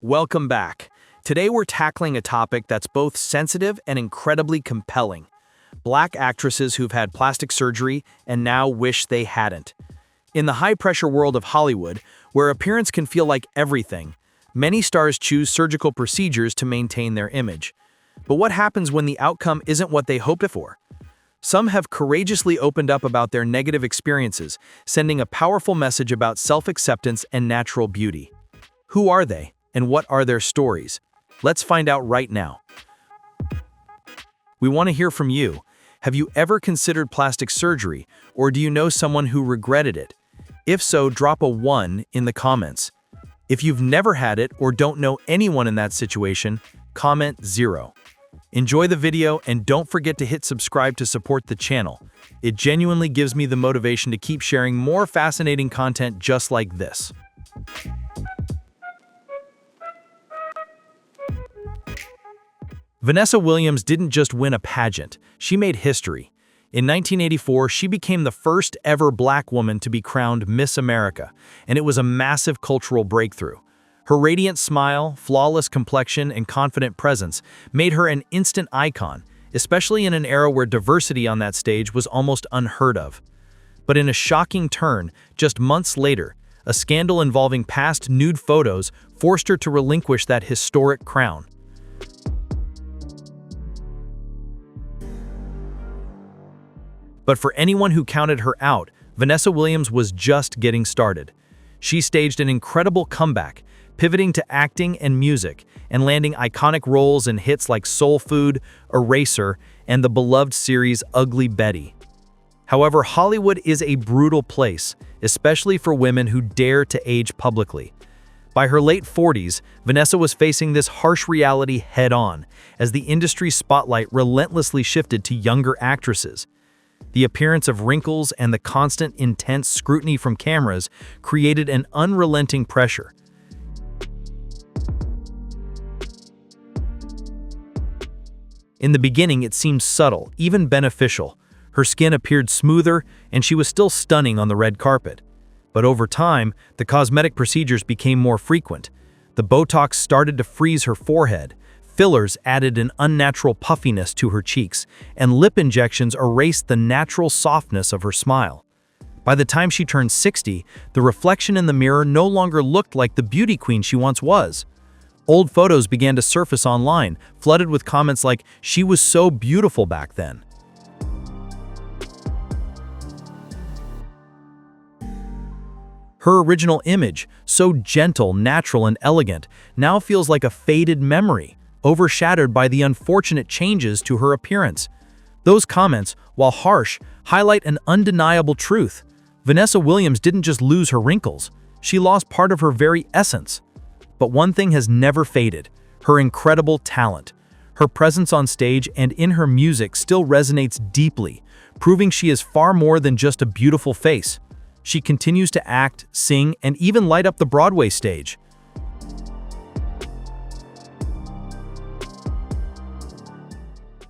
Welcome back. Today we're tackling a topic that's both sensitive and incredibly compelling. Black actresses who've had plastic surgery and now wish they hadn't. In the high-pressure world of Hollywood, where appearance can feel like everything, many stars choose surgical procedures to maintain their image. But what happens when the outcome isn't what they hoped for? Some have courageously opened up about their negative experiences, sending a powerful message about self-acceptance and natural beauty. Who are they, and what are their stories? Let's find out right now. We want to hear from you. Have you ever considered plastic surgery, or do you know someone who regretted it? If so, drop a 1 in the comments. If you've never had it or don't know anyone in that situation, comment 0. Enjoy the video and don't forget to hit subscribe to support the channel. It genuinely gives me the motivation to keep sharing more fascinating content just like this. Vanessa Williams didn't just win a pageant, she made history. In 1984, she became the first ever black woman to be crowned Miss America, and it was a massive cultural breakthrough. Her radiant smile, flawless complexion, and confident presence made her an instant icon, especially in an era where diversity on that stage was almost unheard of. But in a shocking turn, just months later, a scandal involving past nude photos forced her to relinquish that historic crown. But for anyone who counted her out, Vanessa Williams was just getting started. She staged an incredible comeback, pivoting to acting and music, and landing iconic roles in hits like Soul Food, Eraser, and the beloved series Ugly Betty. However, Hollywood is a brutal place, especially for women who dare to age publicly. By her late 40s, Vanessa was facing this harsh reality head-on, as the industry spotlight relentlessly shifted to younger actresses. The appearance of wrinkles and the constant, intense scrutiny from cameras created an unrelenting pressure. In the beginning, it seemed subtle, even beneficial. Her skin appeared smoother, and she was still stunning on the red carpet. But over time, the cosmetic procedures became more frequent. The Botox started to freeze her forehead. Fillers added an unnatural puffiness to her cheeks, and lip injections erased the natural softness of her smile. By the time she turned 60, the reflection in the mirror no longer looked like the beauty queen she once was. Old photos began to surface online, flooded with comments like, "She was so beautiful back then." Her original image, so gentle, natural, and elegant, now feels like a faded memory, overshadowed by the unfortunate changes to her appearance. Those comments, while harsh, highlight an undeniable truth. Vanessa Williams didn't just lose her wrinkles, she lost part of her very essence. But one thing has never faded: her incredible talent. Her presence on stage and in her music still resonates deeply, proving she is far more than just a beautiful face. She continues to act, sing, and even light up the Broadway stage.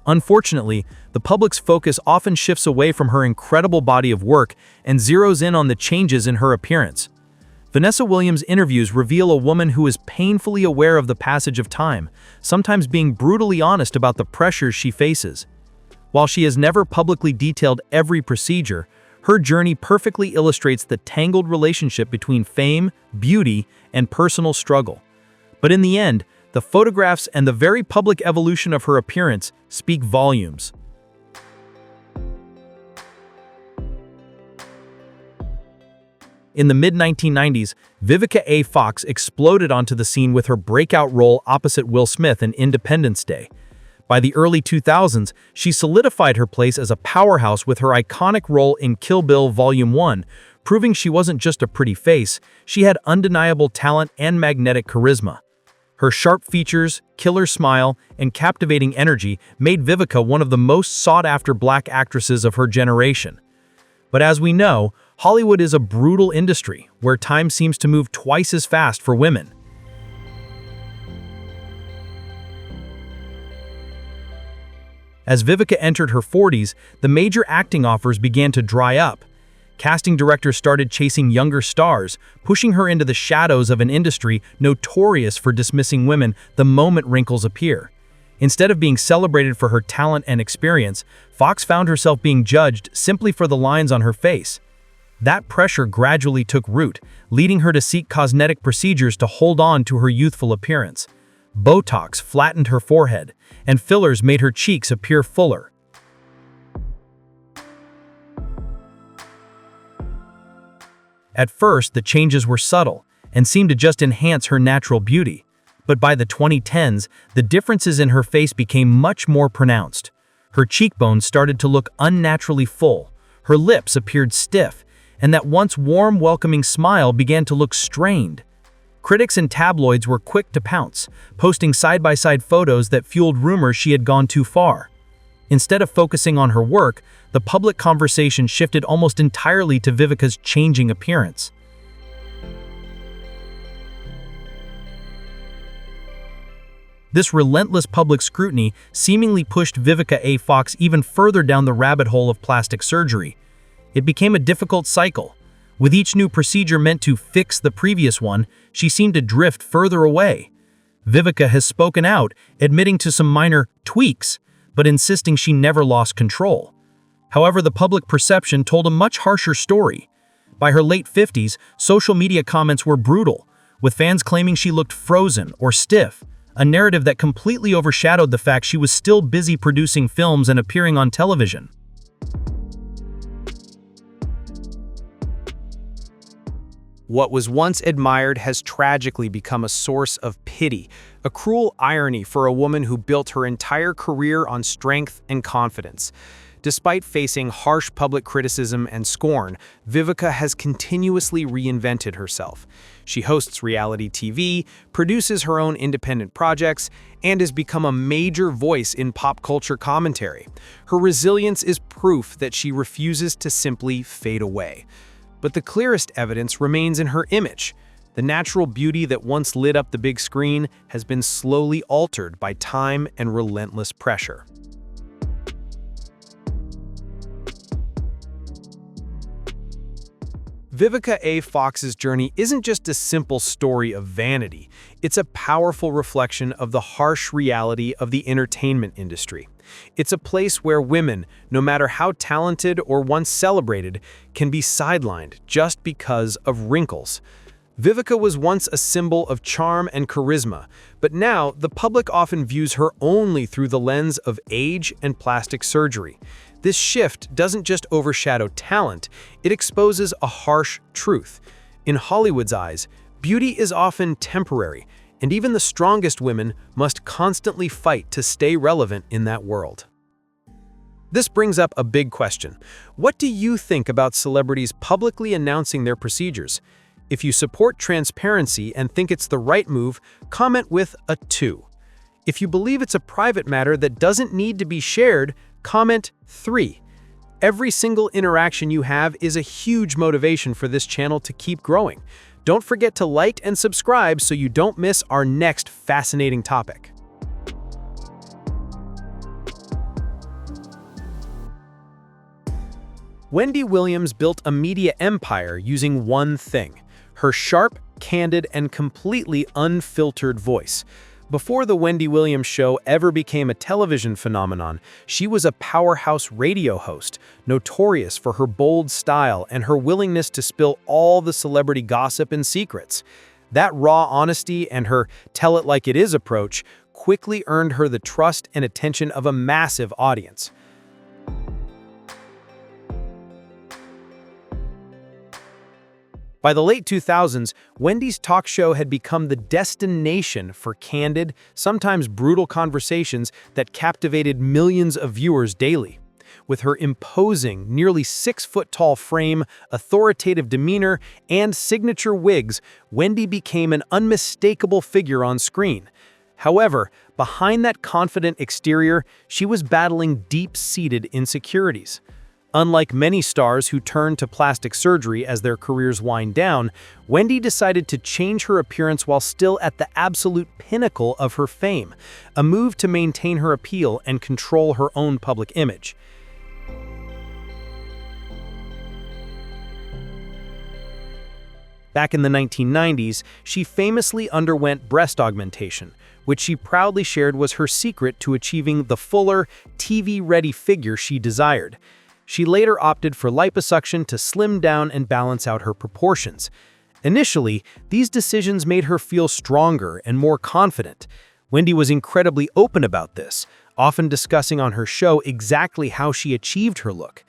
Unfortunately, the public's focus often shifts away from her incredible body of work and zeroes in on the changes in her appearance. Vanessa Williams' interviews reveal a woman who is painfully aware of the passage of time, sometimes being brutally honest about the pressures she faces. While she has never publicly detailed every procedure, her journey perfectly illustrates the tangled relationship between fame, beauty, and personal struggle. But in the end, the photographs and the very public evolution of her appearance speak volumes. In the mid-1990s, Vivica A. Fox exploded onto the scene with her breakout role opposite Will Smith in Independence Day. By the early 2000s, she solidified her place as a powerhouse with her iconic role in Kill Bill Volume 1, proving she wasn't just a pretty face, she had undeniable talent and magnetic charisma. Her sharp features, killer smile, and captivating energy made Vivica one of the most sought-after black actresses of her generation. But as we know, Hollywood is a brutal industry where time seems to move twice as fast for women. As Vivica entered her 40s, the major acting offers began to dry up. Casting directors started chasing younger stars, pushing her into the shadows of an industry notorious for dismissing women the moment wrinkles appear. Instead of being celebrated for her talent and experience, Fox found herself being judged simply for the lines on her face. That pressure gradually took root, leading her to seek cosmetic procedures to hold on to her youthful appearance. Botox flattened her forehead, and fillers made her cheeks appear fuller. At first, the changes were subtle and seemed to just enhance her natural beauty. But by the 2010s, the differences in her face became much more pronounced. Her cheekbones started to look unnaturally full, her lips appeared stiff, and that once warm, welcoming smile began to look strained. Critics and tabloids were quick to pounce, posting side-by-side photos that fueled rumors she had gone too far. Instead of focusing on her work, the public conversation shifted almost entirely to Vivica's changing appearance. This relentless public scrutiny seemingly pushed Vivica A. Fox even further down the rabbit hole of plastic surgery. It became a difficult cycle. With each new procedure meant to fix the previous one, she seemed to drift further away. Vivica has spoken out, admitting to some minor tweaks, but insisting she never lost control. However, the public perception told a much harsher story. By her late 50s, social media comments were brutal, with fans claiming she looked frozen or stiff, a narrative that completely overshadowed the fact she was still busy producing films and appearing on television. What was once admired has tragically become a source of pity, a cruel irony for a woman who built her entire career on strength and confidence. Despite facing harsh public criticism and scorn, Vivica has continuously reinvented herself. She hosts reality TV, produces her own independent projects, and has become a major voice in pop culture commentary. Her resilience is proof that she refuses to simply fade away. But the clearest evidence remains in her image. The natural beauty that once lit up the big screen has been slowly altered by time and relentless pressure. Vivica A. Fox's journey isn't just a simple story of vanity. It's a powerful reflection of the harsh reality of the entertainment industry. It's a place where women, no matter how talented or once celebrated, can be sidelined just because of wrinkles. Vivica was once a symbol of charm and charisma, but now the public often views her only through the lens of age and plastic surgery. This shift doesn't just overshadow talent, it exposes a harsh truth. In Hollywood's eyes, beauty is often temporary, and even the strongest women must constantly fight to stay relevant in that world. This brings up a big question. What do you think about celebrities publicly announcing their procedures? If you support transparency and think it's the right move, comment with a 2. If you believe it's a private matter that doesn't need to be shared, comment 3. Every single interaction you have is a huge motivation for this channel to keep growing. Don't forget to like and subscribe so you don't miss our next fascinating topic. Wendy Williams built a media empire using one thing: her sharp, candid, and completely unfiltered voice. Before The Wendy Williams Show ever became a television phenomenon, she was a powerhouse radio host, notorious for her bold style and her willingness to spill all the celebrity gossip and secrets. That raw honesty and her tell-it-like-it-is approach quickly earned her the trust and attention of a massive audience. By the late 2000s, Wendy's talk show had become the destination for candid, sometimes brutal conversations that captivated millions of viewers daily. With her imposing, nearly 6-foot-tall frame, authoritative demeanor, and signature wigs, Wendy became an unmistakable figure on screen. However, behind that confident exterior, she was battling deep-seated insecurities. Unlike many stars who turn to plastic surgery as their careers wind down, Wendy decided to change her appearance while still at the absolute pinnacle of her fame, a move to maintain her appeal and control her own public image. Back in the 1990s, she famously underwent breast augmentation, which she proudly shared was her secret to achieving the fuller, TV-ready figure she desired. She later opted for liposuction to slim down and balance out her proportions. Initially, these decisions made her feel stronger and more confident. Wendy was incredibly open about this, often discussing on her show exactly how she achieved her look.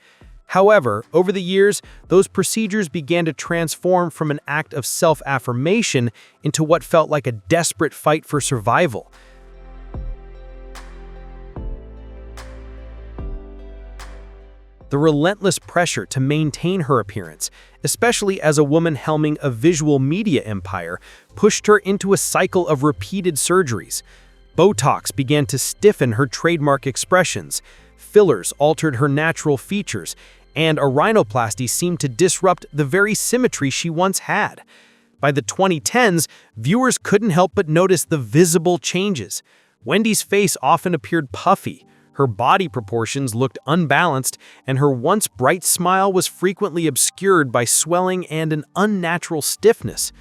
However, over the years, those procedures began to transform from an act of self-affirmation into what felt like a desperate fight for survival. The relentless pressure to maintain her appearance, especially as a woman helming a visual media empire, pushed her into a cycle of repeated surgeries. Botox began to stiffen her trademark expressions, fillers altered her natural features, and a rhinoplasty seemed to disrupt the very symmetry she once had. By the 2010s, viewers couldn't help but notice the visible changes. Wendy's face often appeared puffy, her body proportions looked unbalanced, and her once bright smile was frequently obscured by swelling and an unnatural stiffness.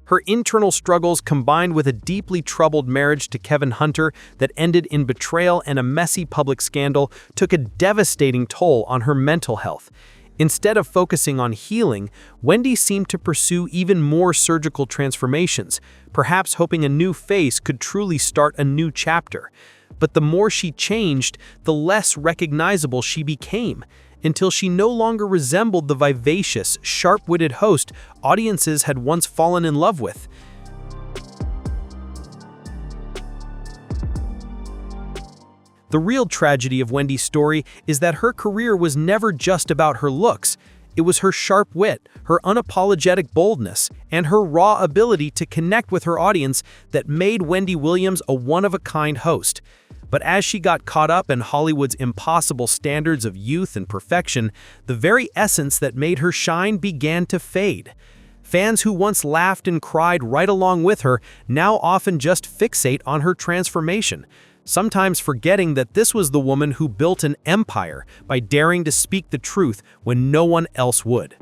Her internal struggles, combined with a deeply troubled marriage to Kevin Hunter that ended in betrayal and a messy public scandal, took a devastating toll on her mental health. Instead of focusing on healing, Wendy seemed to pursue even more surgical transformations, perhaps hoping a new face could truly start a new chapter. But the more she changed, the less recognizable she became, until she no longer resembled the vivacious, sharp-witted host audiences had once fallen in love with. The real tragedy of Wendy's story is that her career was never just about her looks. It was her sharp wit, her unapologetic boldness, and her raw ability to connect with her audience that made Wendy Williams a one-of-a-kind host. But as she got caught up in Hollywood's impossible standards of youth and perfection, the very essence that made her shine began to fade. Fans who once laughed and cried right along with her now often just fixate on her transformation, sometimes forgetting that this was the woman who built an empire by daring to speak the truth when no one else would.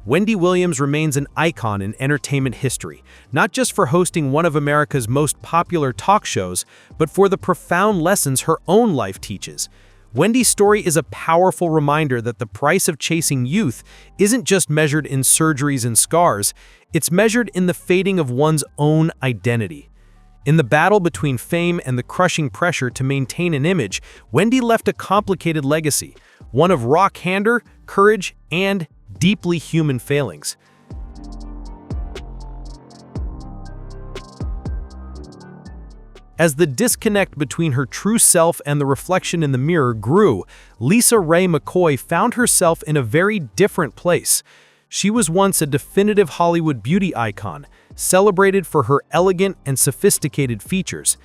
Wendy Williams remains an icon in entertainment history, not just for hosting one of America's most popular talk shows, but for the profound lessons her own life teaches. Wendy's story is a powerful reminder that the price of chasing youth isn't just measured in surgeries and scars, it's measured in the fading of one's own identity. In the battle between fame and the crushing pressure to maintain an image, Wendy left a complicated legacy, one of raw candor, courage, and deeply human failings. As the disconnect between her true self and the reflection in the mirror grew, Lisa Ray McCoy found herself in a very different place. She was once a definitive Hollywood beauty icon, celebrated for her elegant and sophisticated features.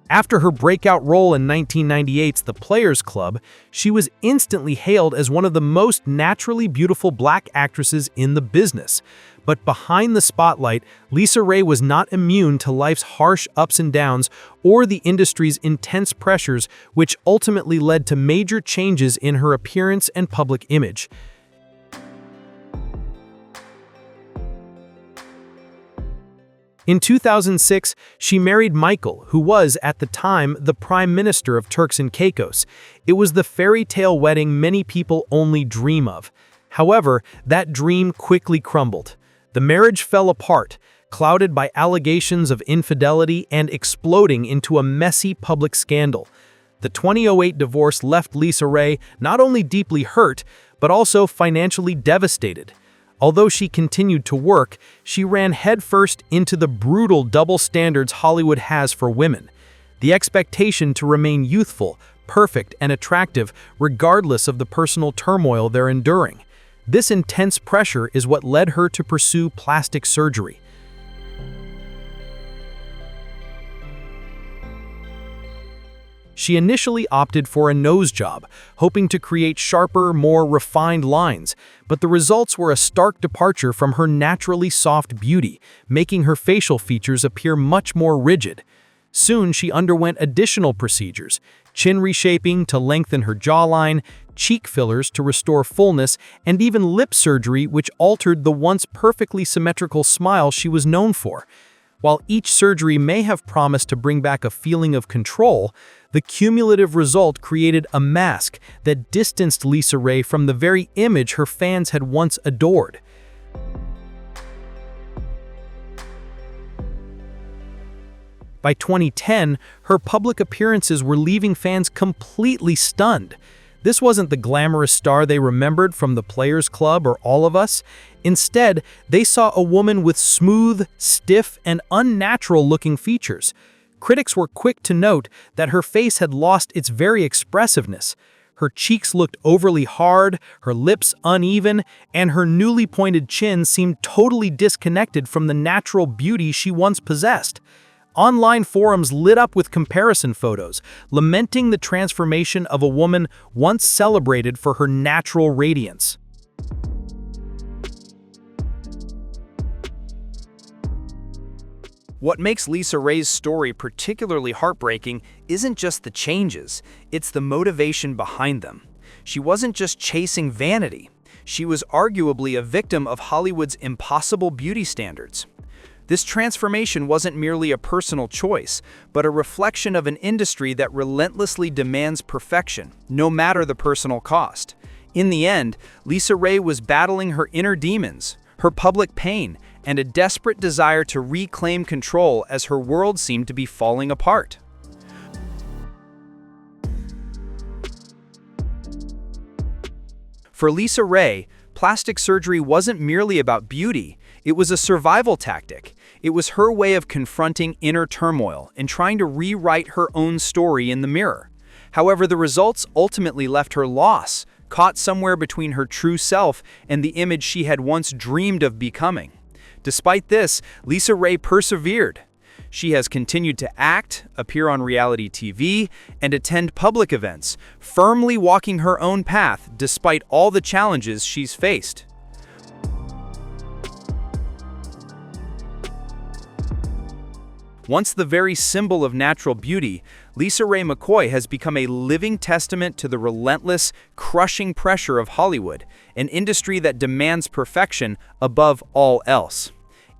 After her breakout role in 1998's The Players Club, she was instantly hailed as one of the most naturally beautiful black actresses in the business. But behind the spotlight, Lisa Ray was not immune to life's harsh ups and downs or the industry's intense pressures, which ultimately led to major changes in her appearance and public image. In 2006, she married Michael, who was, at the time, the Prime Minister of Turks and Caicos. It was the fairy tale wedding many people only dream of. However, that dream quickly crumbled. The marriage fell apart, clouded by allegations of infidelity and exploding into a messy public scandal. The 2008 divorce left Lisa Ray not only deeply hurt, but also financially devastated. Although she continued to work, she ran headfirst into the brutal double standards Hollywood has for women. The expectation to remain youthful, perfect, and attractive regardless of the personal turmoil they're enduring. This intense pressure is what led her to pursue plastic surgery. She initially opted for a nose job, hoping to create sharper, more refined lines, but the results were a stark departure from her naturally soft beauty, making her facial features appear much more rigid. Soon, she underwent additional procedures: chin reshaping to lengthen her jawline, cheek fillers to restore fullness, and even lip surgery which altered the once perfectly symmetrical smile she was known for. While each surgery may have promised to bring back a feeling of control, the cumulative result created a mask that distanced Lisa Ray from the very image her fans had once adored. By 2010, her public appearances were leaving fans completely stunned. This wasn't the glamorous star they remembered from The Players Club or All of Us. Instead, they saw a woman with smooth, stiff, and unnatural-looking features. Critics were quick to note that her face had lost its very expressiveness. Her cheeks looked overly hard, her lips uneven, and her newly pointed chin seemed totally disconnected from the natural beauty she once possessed. Online forums lit up with comparison photos, lamenting the transformation of a woman once celebrated for her natural radiance. What makes Lisa Ray's story particularly heartbreaking isn't just the changes, it's the motivation behind them. She wasn't just chasing vanity. She was arguably a victim of Hollywood's impossible beauty standards. This transformation wasn't merely a personal choice, but a reflection of an industry that relentlessly demands perfection, no matter the personal cost. In the end, Lisa Ray was battling her inner demons, her public pain, and a desperate desire to reclaim control as her world seemed to be falling apart. For Lisa Ray, plastic surgery wasn't merely about beauty, it was a survival tactic. It was her way of confronting inner turmoil and trying to rewrite her own story in the mirror. However, the results ultimately left her lost, caught somewhere between her true self and the image she had once dreamed of becoming. Despite this, Lisa Ray persevered. She has continued to act, appear on reality TV, and attend public events, firmly walking her own path despite all the challenges she's faced. Once the very symbol of natural beauty, Lisa Ray McCoy has become a living testament to the relentless, crushing pressure of Hollywood, an industry that demands perfection above all else.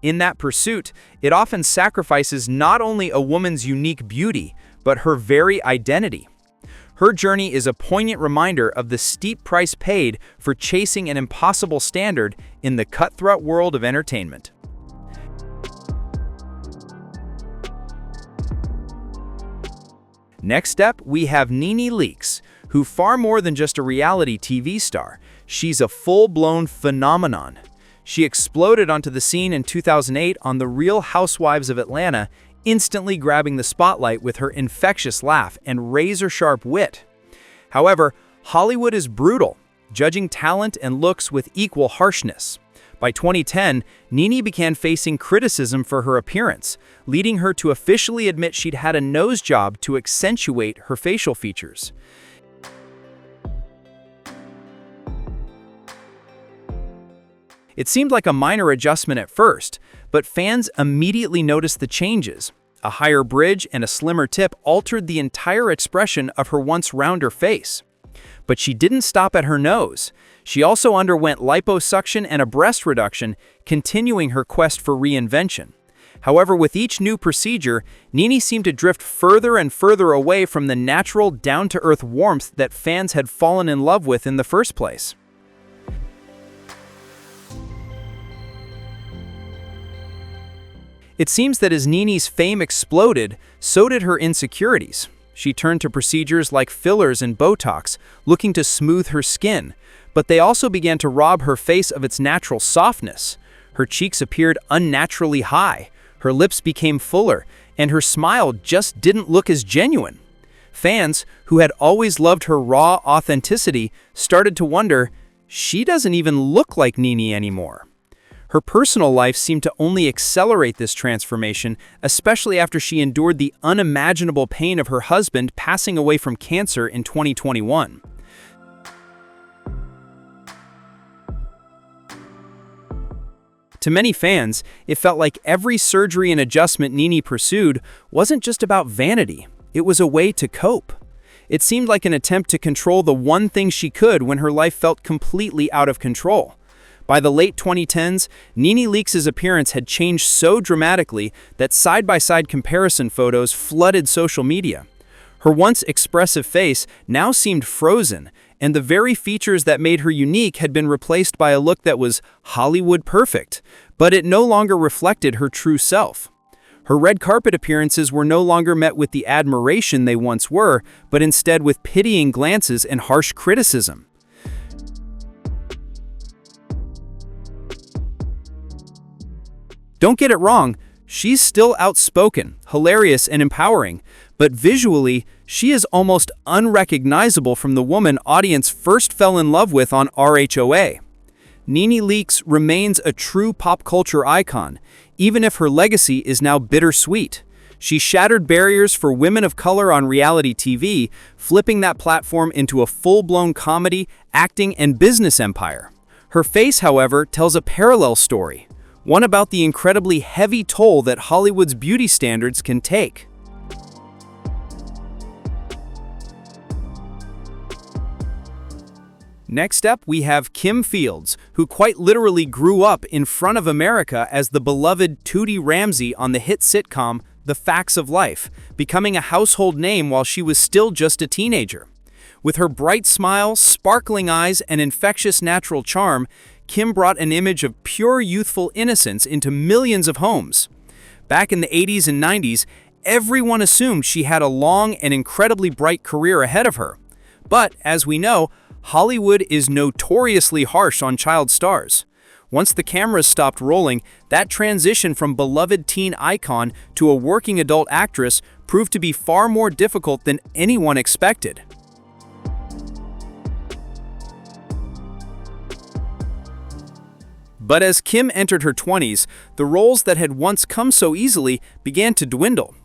In that pursuit, it often sacrifices not only a woman's unique beauty, but her very identity. Her journey is a poignant reminder of the steep price paid for chasing an impossible standard in the cutthroat world of entertainment. Next up, we have Nene Leakes, who far more than just a reality TV star, she's a full-blown phenomenon. She exploded onto the scene in 2008 on The Real Housewives of Atlanta, instantly grabbing the spotlight with her infectious laugh and razor-sharp wit. However, Hollywood is brutal, judging talent and looks with equal harshness. By 2010, Nene began facing criticism for her appearance, leading her to officially admit she'd had a nose job to accentuate her facial features. It seemed like a minor adjustment at first, but fans immediately noticed the changes. A higher bridge and a slimmer tip altered the entire expression of her once rounder face. But she didn't stop at her nose. She also underwent liposuction and a breast reduction, continuing her quest for reinvention. However, with each new procedure, Nene seemed to drift further and further away from the natural, down-to-earth warmth that fans had fallen in love with in the first place. It seems that as Nene's fame exploded, so did her insecurities. She turned to procedures like fillers and Botox, looking to smooth her skin, but they also began to rob her face of its natural softness. Her cheeks appeared unnaturally high, her lips became fuller, and her smile just didn't look as genuine. Fans, who had always loved her raw authenticity, started to wonder, she doesn't even look like Nene anymore. Her personal life seemed to only accelerate this transformation, especially after she endured the unimaginable pain of her husband passing away from cancer in 2021. To many fans, it felt like every surgery and adjustment Nene pursued wasn't just about vanity, it was a way to cope. It seemed like an attempt to control the one thing she could when her life felt completely out of control. By the late 2010s, Nene Leakes' appearance had changed so dramatically that side-by-side comparison photos flooded social media. Her once expressive face now seemed frozen, and the very features that made her unique had been replaced by a look that was Hollywood perfect, but it no longer reflected her true self. Her red carpet appearances were no longer met with the admiration they once were, but instead with pitying glances and harsh criticism. Don't get it wrong, she's still outspoken, hilarious, and empowering, but visually, she is almost unrecognizable from the woman audience first fell in love with on RHOA. Nene Leakes remains a true pop culture icon, even if her legacy is now bittersweet. She shattered barriers for women of color on reality TV, flipping that platform into a full-blown comedy, acting, and business empire. Her face, however, tells a parallel story, one about the incredibly heavy toll that Hollywood's beauty standards can take. Next up, we have Kim Fields, who quite literally grew up in front of America as the beloved Tootie Ramsey on the hit sitcom The Facts of Life, becoming a household name while she was still just a teenager. With her bright smile, sparkling eyes, and infectious natural charm, Kim brought an image of pure youthful innocence into millions of homes. Back in the 80s and 90s, everyone assumed she had a long and incredibly bright career ahead of her. But, as we know, Hollywood is notoriously harsh on child stars. Once the cameras stopped rolling, that transition from beloved teen icon to a working adult actress proved to be far more difficult than anyone expected. But as Kim entered her 20s, the roles that had once come so easily began to dwindle.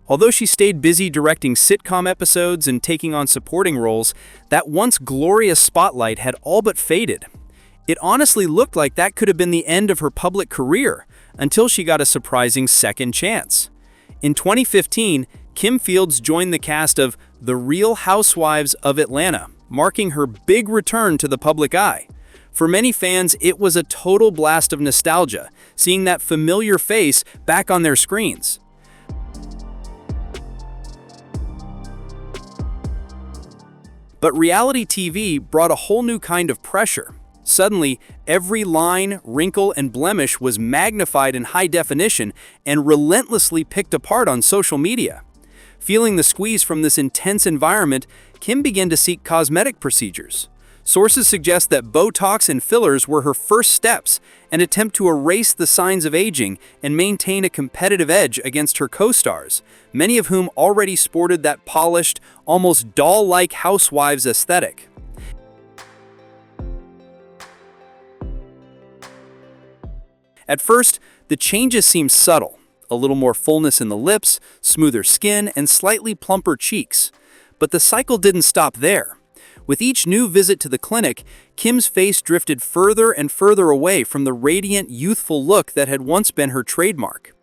Although she stayed busy directing sitcom episodes and taking on supporting roles, that once glorious spotlight had all but faded. It honestly looked like that could have been the end of her public career, until she got a surprising second chance. In 2015, Kim Fields joined the cast of The Real Housewives of Atlanta, marking her big return to the public eye. For many fans, it was a total blast of nostalgia, seeing that familiar face back on their screens. But reality TV brought a whole new kind of pressure. Suddenly, every line, wrinkle, and blemish was magnified in high definition and relentlessly picked apart on social media. Feeling the squeeze from this intense environment, Kim began to seek cosmetic procedures. Sources suggest that Botox and fillers were her first steps, an attempt to erase the signs of aging and maintain a competitive edge against her co-stars, many of whom already sported that polished, almost doll-like housewives aesthetic. At first, the changes seemed subtle, a little more fullness in the lips, smoother skin, and slightly plumper cheeks. But the cycle didn't stop there. With each new visit to the clinic, Kim's face drifted further and further away from the radiant, youthful look that had once been her trademark.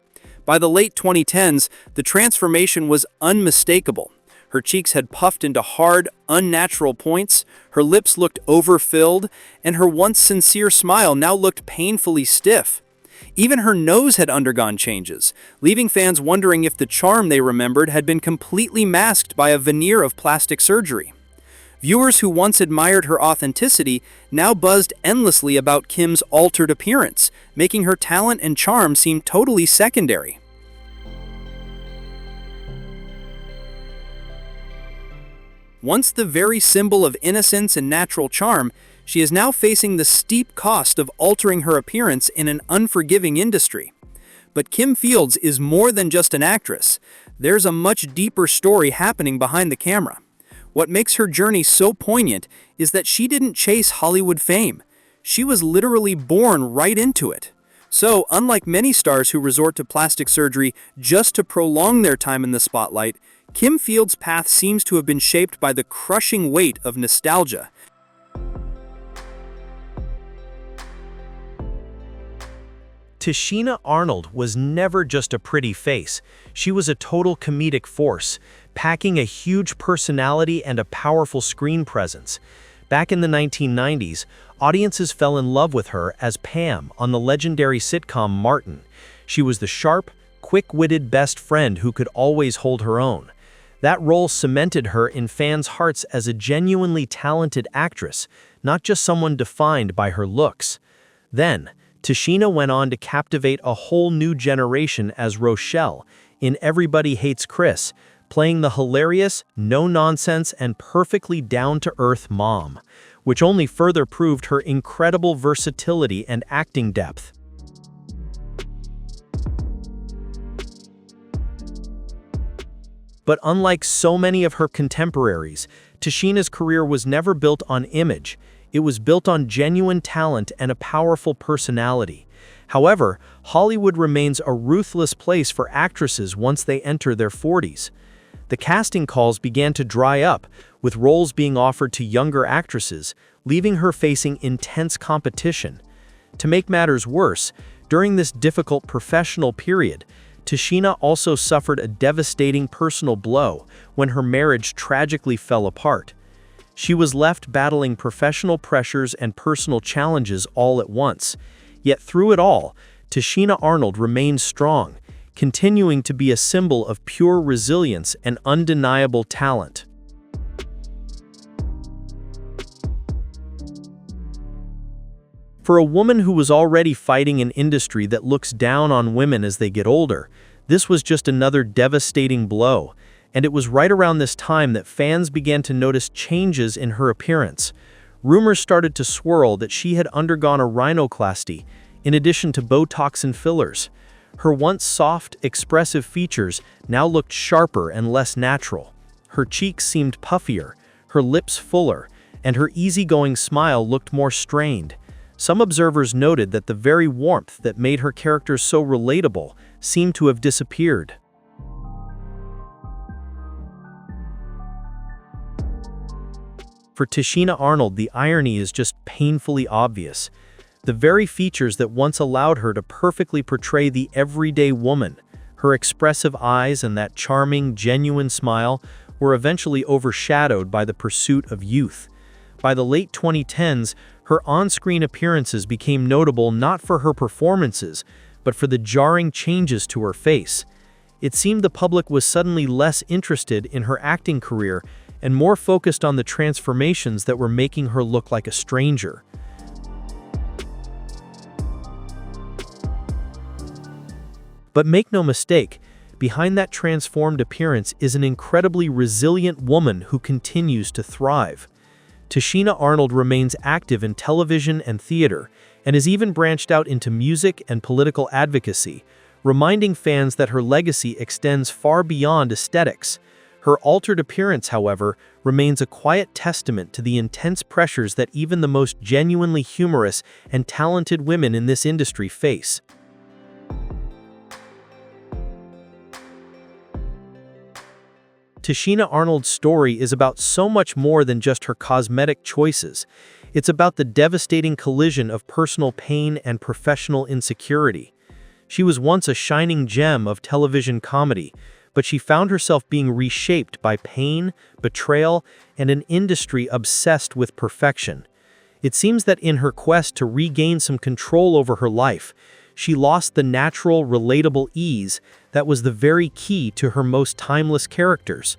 By the late 2010s, the transformation was unmistakable. Her cheeks had puffed into hard, unnatural points, her lips looked overfilled, and her once sincere smile now looked painfully stiff. Even her nose had undergone changes, leaving fans wondering if the charm they remembered had been completely masked by a veneer of plastic surgery. Viewers who once admired her authenticity now buzzed endlessly about Kim's altered appearance, making her talent and charm seem totally secondary. Once the very symbol of innocence and natural charm, she is now facing the steep cost of altering her appearance in an unforgiving industry. But Kim Fields is more than just an actress. There's a much deeper story happening behind the camera. What makes her journey so poignant is that she didn't chase Hollywood fame. She was literally born right into it. So, unlike many stars who resort to plastic surgery just to prolong their time in the spotlight, Kim Fields' path seems to have been shaped by the crushing weight of nostalgia. Tashina Arnold was never just a pretty face. She was a total comedic force, packing a huge personality and a powerful screen presence. Back in the 1990s, audiences fell in love with her as Pam on the legendary sitcom Martin. She was the sharp, quick-witted best friend who could always hold her own. That role cemented her in fans' hearts as a genuinely talented actress, not just someone defined by her looks. Then, Tashina went on to captivate a whole new generation as Rochelle in Everybody Hates Chris, playing the hilarious, no-nonsense, and perfectly down-to-earth mom, which only further proved her incredible versatility and acting depth. But unlike so many of her contemporaries, Tashina's career was never built on image. It was built on genuine talent and a powerful personality. However, Hollywood remains a ruthless place for actresses once they enter their 40s. The casting calls began to dry up, with roles being offered to younger actresses, leaving her facing intense competition. To make matters worse, during this difficult professional period, Tashina also suffered a devastating personal blow when her marriage tragically fell apart. She was left battling professional pressures and personal challenges all at once. Yet through it all, Tashina Arnold remained strong, continuing to be a symbol of pure resilience and undeniable talent. For a woman who was already fighting an industry that looks down on women as they get older, this was just another devastating blow. And it was right around this time that fans began to notice changes in her appearance. Rumors started to swirl that she had undergone a rhinoplasty, in addition to Botox and fillers. Her once soft, expressive features now looked sharper and less natural. Her cheeks seemed puffier, her lips fuller, and her easygoing smile looked more strained. Some observers noted that the very warmth that made her character so relatable seemed to have disappeared. For Tashina Arnold, the irony is just painfully obvious. The very features that once allowed her to perfectly portray the everyday woman, her expressive eyes and that charming, genuine smile, were eventually overshadowed by the pursuit of youth. By the late 2010s, her on-screen appearances became notable not for her performances, but for the jarring changes to her face. It seemed the public was suddenly less interested in her acting career and more focused on the transformations that were making her look like a stranger. But make no mistake, behind that transformed appearance is an incredibly resilient woman who continues to thrive. Tashina Arnold remains active in television and theater, and has even branched out into music and political advocacy, reminding fans that her legacy extends far beyond aesthetics. Her altered appearance, however, remains a quiet testament to the intense pressures that even the most genuinely humorous and talented women in this industry face. Tashina Arnold's story is about so much more than just her cosmetic choices. It's about the devastating collision of personal pain and professional insecurity. She was once a shining gem of television comedy, but she found herself being reshaped by pain, betrayal, and an industry obsessed with perfection. It seems that in her quest to regain some control over her life, she lost the natural, relatable ease that was the very key to her most timeless characters.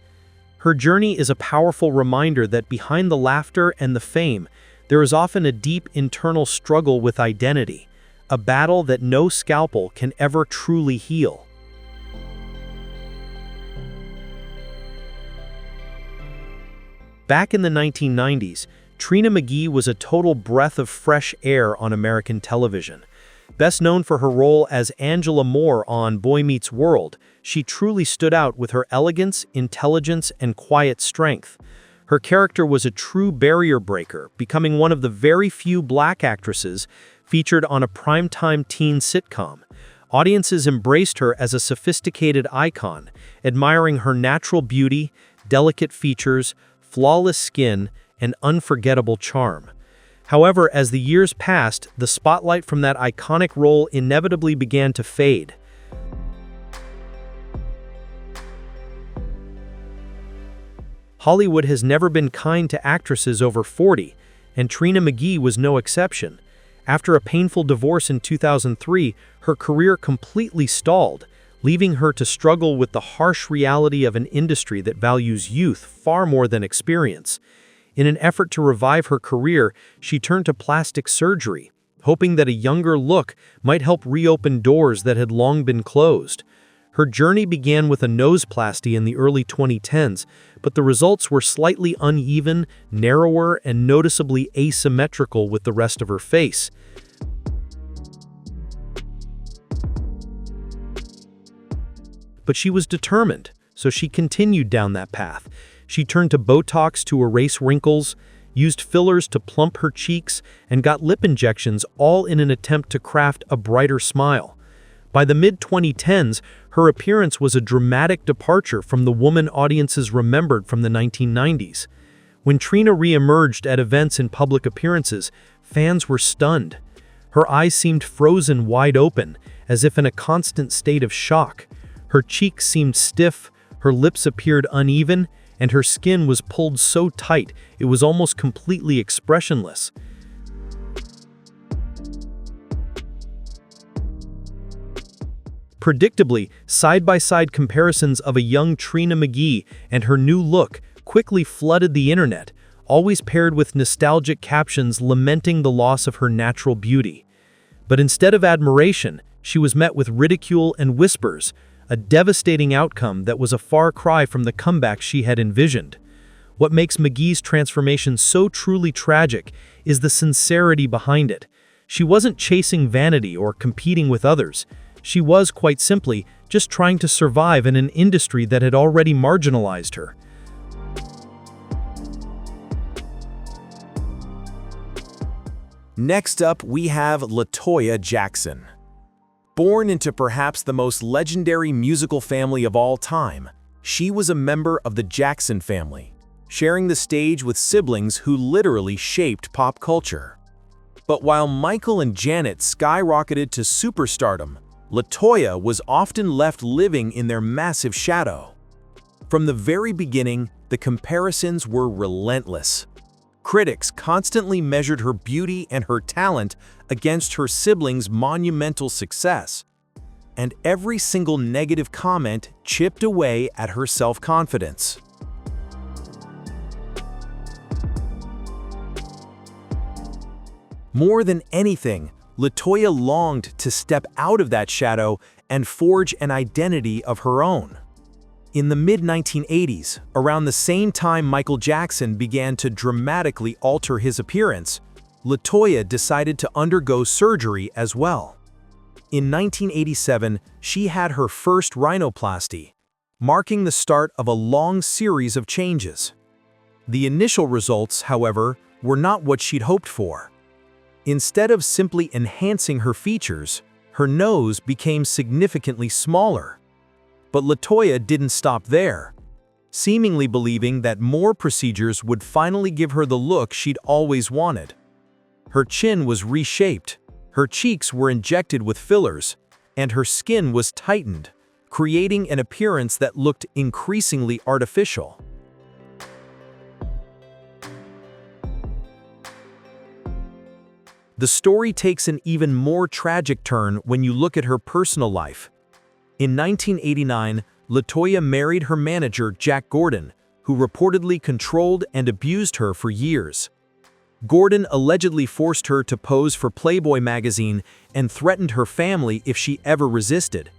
Her journey is a powerful reminder that behind the laughter and the fame, there is often a deep internal struggle with identity, a battle that no scalpel can ever truly heal. Back in the 1990s, Trina McGee was a total breath of fresh air on American television. Best known for her role as Angela Moore on Boy Meets World, she truly stood out with her elegance, intelligence, and quiet strength. Her character was a true barrier breaker, becoming one of the very few black actresses featured on a primetime teen sitcom. Audiences embraced her as a sophisticated icon, admiring her natural beauty, delicate features, flawless skin, and unforgettable charm. However, as the years passed, the spotlight from that iconic role inevitably began to fade. Hollywood has never been kind to actresses over 40, and Trina McGee was no exception. After a painful divorce in 2003, her career completely stalled, leaving her to struggle with the harsh reality of an industry that values youth far more than experience. In an effort to revive her career, she turned to plastic surgery, hoping that a younger look might help reopen doors that had long been closed. Her journey began with a noseplasty in the early 2010s, but the results were slightly uneven, narrower, and noticeably asymmetrical with the rest of her face. But she was determined, so she continued down that path. She turned to Botox to erase wrinkles, used fillers to plump her cheeks, and got lip injections, all in an attempt to craft a brighter smile. By the mid-2010s, her appearance was a dramatic departure from the woman audiences remembered from the 1990s. When Trina re-emerged at events and public appearances, fans were stunned. Her eyes seemed frozen wide open, as if in a constant state of shock. Her cheeks seemed stiff, her lips appeared uneven, and her skin was pulled so tight it was almost completely expressionless. Predictably, side-by-side comparisons of a young Trina McGee and her new look quickly flooded the internet, always paired with nostalgic captions lamenting the loss of her natural beauty. But instead of admiration, she was met with ridicule and whispers, a devastating outcome that was a far cry from the comeback she had envisioned. What makes McGee's transformation so truly tragic is the sincerity behind it. She wasn't chasing vanity or competing with others. She was, quite simply, just trying to survive in an industry that had already marginalized her. Next up, we have LaToya Jackson. Born into perhaps the most legendary musical family of all time, she was a member of the Jackson family, sharing the stage with siblings who literally shaped pop culture. But while Michael and Janet skyrocketed to superstardom, LaToya was often left living in their massive shadow. From the very beginning, the comparisons were relentless. Critics constantly measured her beauty and her talent against her siblings' monumental success, and every single negative comment chipped away at her self-confidence. More than anything, LaToya longed to step out of that shadow and forge an identity of her own. In the mid-1980s, around the same time Michael Jackson began to dramatically alter his appearance, LaToya decided to undergo surgery as well. In 1987, she had her first rhinoplasty, marking the start of a long series of changes. The initial results, however, were not what she'd hoped for. Instead of simply enhancing her features, her nose became significantly smaller. But LaToya didn't stop there, seemingly believing that more procedures would finally give her the look she'd always wanted. Her chin was reshaped, her cheeks were injected with fillers, and her skin was tightened, creating an appearance that looked increasingly artificial. The story takes an even more tragic turn when you look at her personal life. In 1989, LaToya married her manager, Jack Gordon, who reportedly controlled and abused her for years. Gordon allegedly forced her to pose for Playboy magazine and threatened her family if she ever resisted.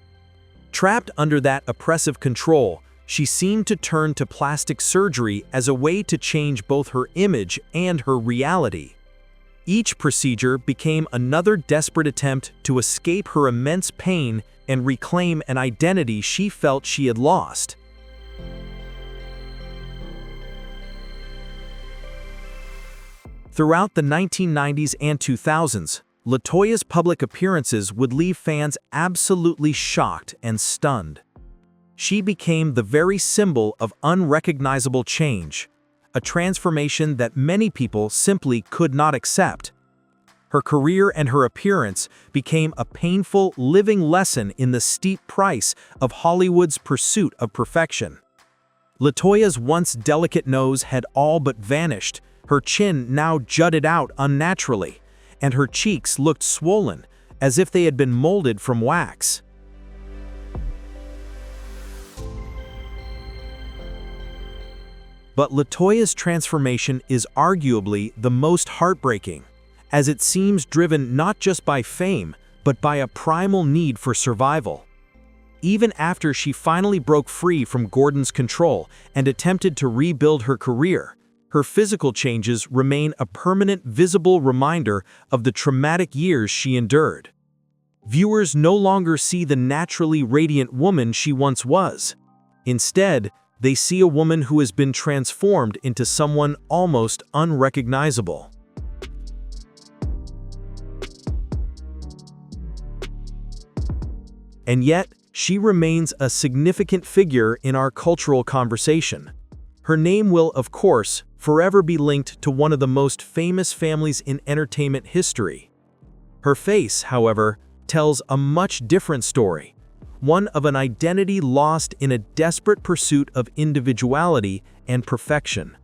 Trapped under that oppressive control, she seemed to turn to plastic surgery as a way to change both her image and her reality. Each procedure became another desperate attempt to escape her immense pain and reclaim an identity she felt she had lost. Throughout the 1990s and 2000s, LaToya's public appearances would leave fans absolutely shocked and stunned. She became the very symbol of unrecognizable change, a transformation that many people simply could not accept. Her career and her appearance became a painful living lesson in the steep price of Hollywood's pursuit of perfection. LaToya's once delicate nose had all but vanished, her chin now jutted out unnaturally, and her cheeks looked swollen, as if they had been molded from wax. But LaToya's transformation is arguably the most heartbreaking, as it seems driven not just by fame, but by a primal need for survival. Even after she finally broke free from Gordon's control and attempted to rebuild her career, her physical changes remain a permanent visible reminder of the traumatic years she endured. Viewers no longer see the naturally radiant woman she once was. Instead, they see a woman who has been transformed into someone almost unrecognizable. And yet, she remains a significant figure in our cultural conversation. Her name will, of course, forever be linked to one of the most famous families in entertainment history. Her face, however, tells a much different story, one of an identity lost in a desperate pursuit of individuality and perfection.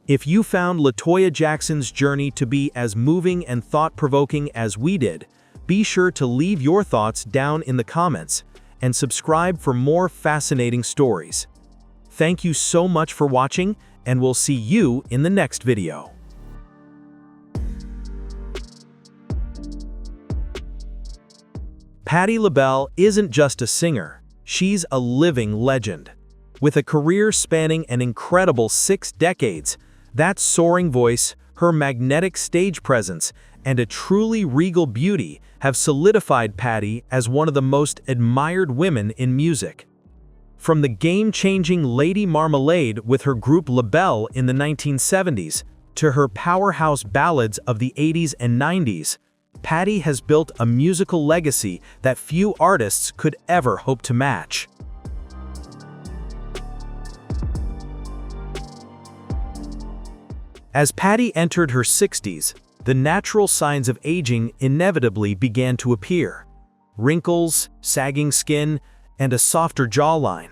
If you found LaToya Jackson's journey to be as moving and thought-provoking as we did, be sure to leave your thoughts down in the comments and subscribe for more fascinating stories. Thank you so much for watching, and we'll see you in the next video. Patti LaBelle isn't just a singer, she's a living legend. With a career spanning an incredible 6 decades, that soaring voice, her magnetic stage presence, and a truly regal beauty have solidified Patti as one of the most admired women in music. From the game-changing Lady Marmalade with her group LaBelle in the 1970s, to her powerhouse ballads of the 80s and 90s, Patti has built a musical legacy that few artists could ever hope to match. As Patti entered her 60s, the natural signs of aging inevitably began to appear. Wrinkles, sagging skin, and a softer jawline.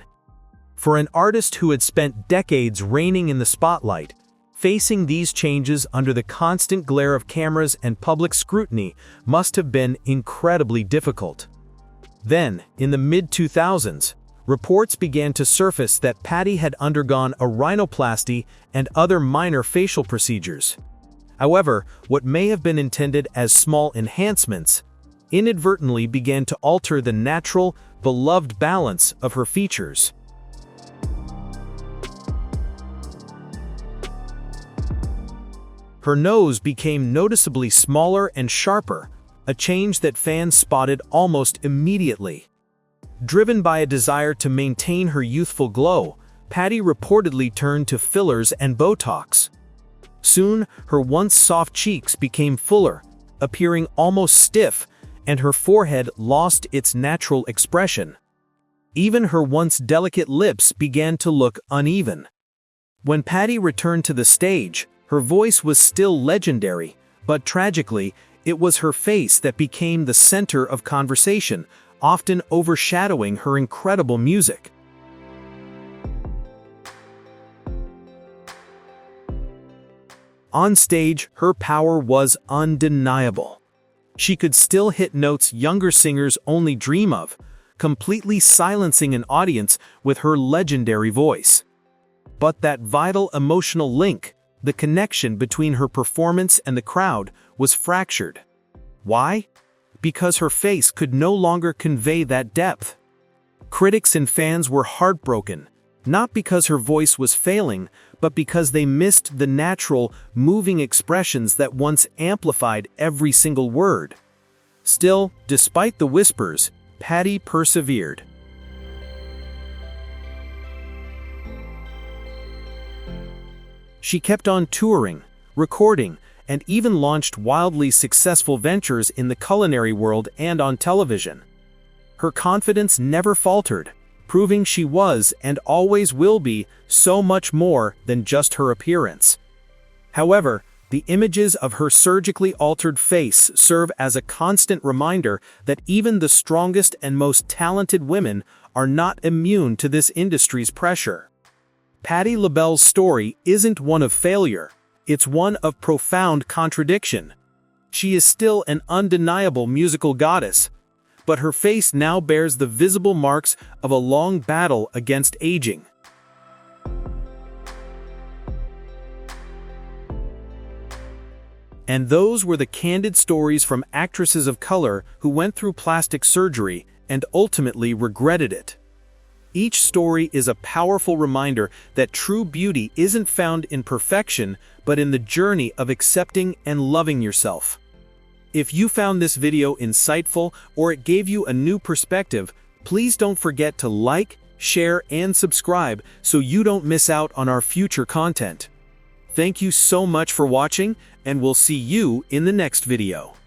For an artist who had spent decades reigning in the spotlight, facing these changes under the constant glare of cameras and public scrutiny must have been incredibly difficult. Then, in the mid-2000s, reports began to surface that Patti had undergone a rhinoplasty and other minor facial procedures. However, what may have been intended as small enhancements inadvertently began to alter the natural, beloved balance of her features. Her nose became noticeably smaller and sharper, a change that fans spotted almost immediately. Driven by a desire to maintain her youthful glow, Patti reportedly turned to fillers and Botox. Soon, her once soft cheeks became fuller, appearing almost stiff, and her forehead lost its natural expression. Even her once delicate lips began to look uneven. When Patti returned to the stage, her voice was still legendary, but tragically, it was her face that became the center of conversation, often overshadowing her incredible music. On stage, her power was undeniable. She could still hit notes younger singers only dream of, completely silencing an audience with her legendary voice. But that vital emotional link, the connection between her performance and the crowd, was fractured. Why? Because her face could no longer convey that depth. Critics and fans were heartbroken, not because her voice was failing, but because they missed the natural, moving expressions that once amplified every single word. Still, despite the whispers, Patti persevered. She kept on touring, recording, and even launched wildly successful ventures in the culinary world and on television. Her confidence never faltered, proving she was and always will be so much more than just her appearance. However, the images of her surgically altered face serve as a constant reminder that even the strongest and most talented women are not immune to this industry's pressure. Patti LaBelle's story isn't one of failure, it's one of profound contradiction. She is still an undeniable musical goddess, but her face now bears the visible marks of a long battle against aging. And those were the candid stories from actresses of color who went through plastic surgery and ultimately regretted it. Each story is a powerful reminder that true beauty isn't found in perfection, but in the journey of accepting and loving yourself. If you found this video insightful or it gave you a new perspective, please don't forget to like, share, and subscribe so you don't miss out on our future content. Thank you so much for watching, and we'll see you in the next video.